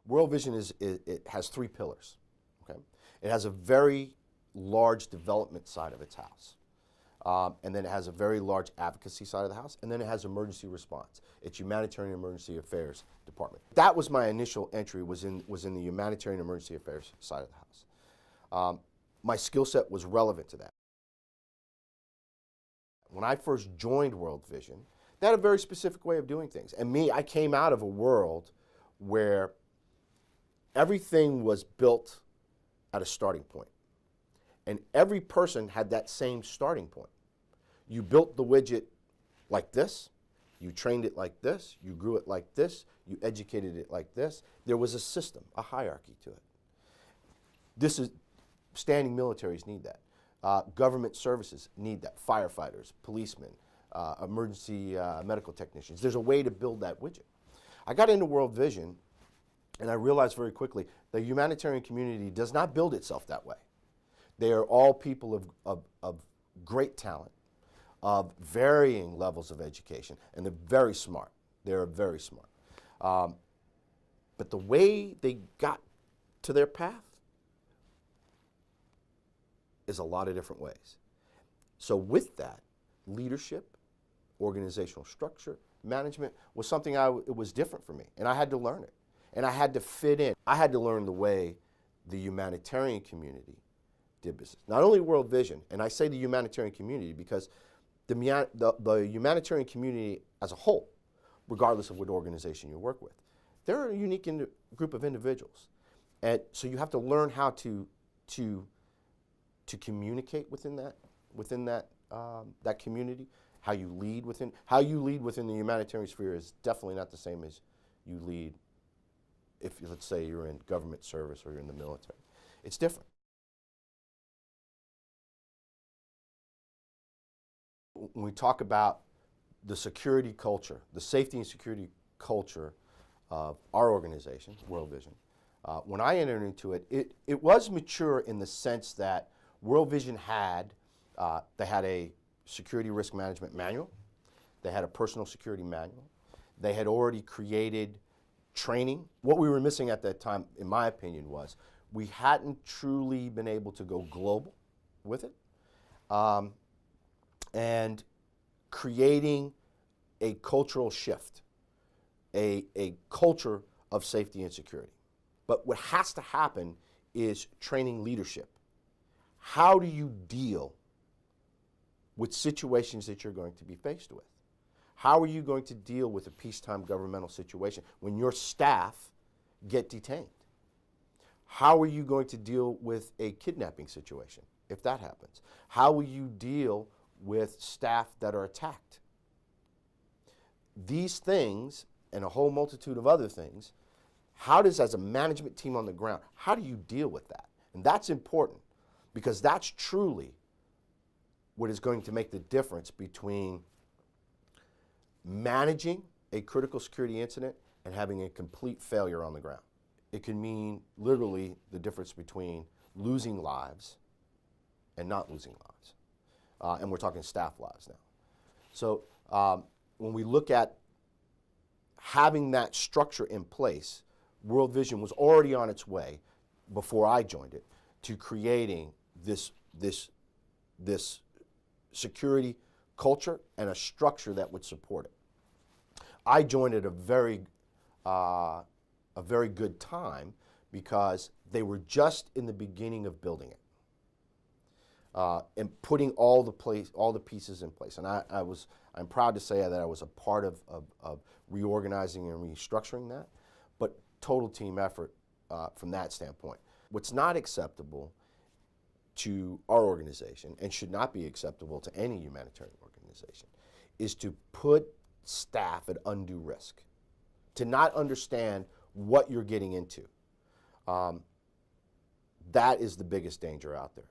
World Vision it has three pillars. Okay, it has a very large development side of its house, and then it has a very large advocacy side of the house, and then it has emergency response. It's Humanitarian Emergency Affairs Department. That was my initial entry. Was in the Humanitarian Emergency Affairs side of the house. My skill set was relevant to that. When I first joined World Vision, they had a very specific way of doing things. And I came out of a world where everything was built at a starting point. And every person had that same starting point. You built the widget like this, you trained it like this, you grew it like this, you educated it like this. There was a system, a hierarchy to it. Standing militaries need that. Government services need that. Firefighters, policemen, emergency medical technicians. There's a way to build that widget. I got into World Vision, and I realized very quickly the humanitarian community does not build itself that way. They are all people of great talent, of varying levels of education, and they're very smart. They're very smart. But the way they got to their path is a lot of different ways. So with that, leadership, organizational structure, management was something it was different for me, and I had to learn it. And I had to fit in. I had to learn the way the humanitarian community did business. Not only World Vision, and I say the humanitarian community because the humanitarian community as a whole, regardless of what organization you work with, they're a unique group of individuals. And so you have to learn how to communicate within that community, how you lead within the humanitarian sphere is definitely not the same as you lead if, let's say, you're in government service or you're in the military. It's different. When we talk about the security culture, the safety and security culture of our organization, World Vision, when I entered into it, it was mature in the sense that World Vision they had a security risk management manual. They had a personal security manual. They had already created training. What we were missing at that time, in my opinion, was we hadn't truly been able to go global with it. And creating a cultural shift, a culture of safety and security. But what has to happen is training leadership. How do you deal with situations that you're going to be faced with? How are you going to deal with a peacetime governmental situation when your staff get detained? How are you going to deal with a kidnapping situation if that happens? How will you deal with staff that are attacked? These things and a whole multitude of other things, as a management team on the ground, how do you deal with that? And that's important because that's truly what is going to make the difference between managing a critical security incident and having a complete failure on the ground. It can mean literally the difference between losing lives and not losing lives. And we're talking staff lives now. So when we look at having that structure in place, World Vision was already on its way, before I joined it, to creating this security culture and a structure that would support it. I joined at a very good time because they were just in the beginning of building it. And putting all the pieces in place. And I'm proud to say that I was a part of reorganizing and restructuring that, but total team effort from that standpoint. What's not acceptable to our organization, and should not be acceptable to any humanitarian organization, is to put staff at undue risk, to not understand what you're getting into. That is the biggest danger out there.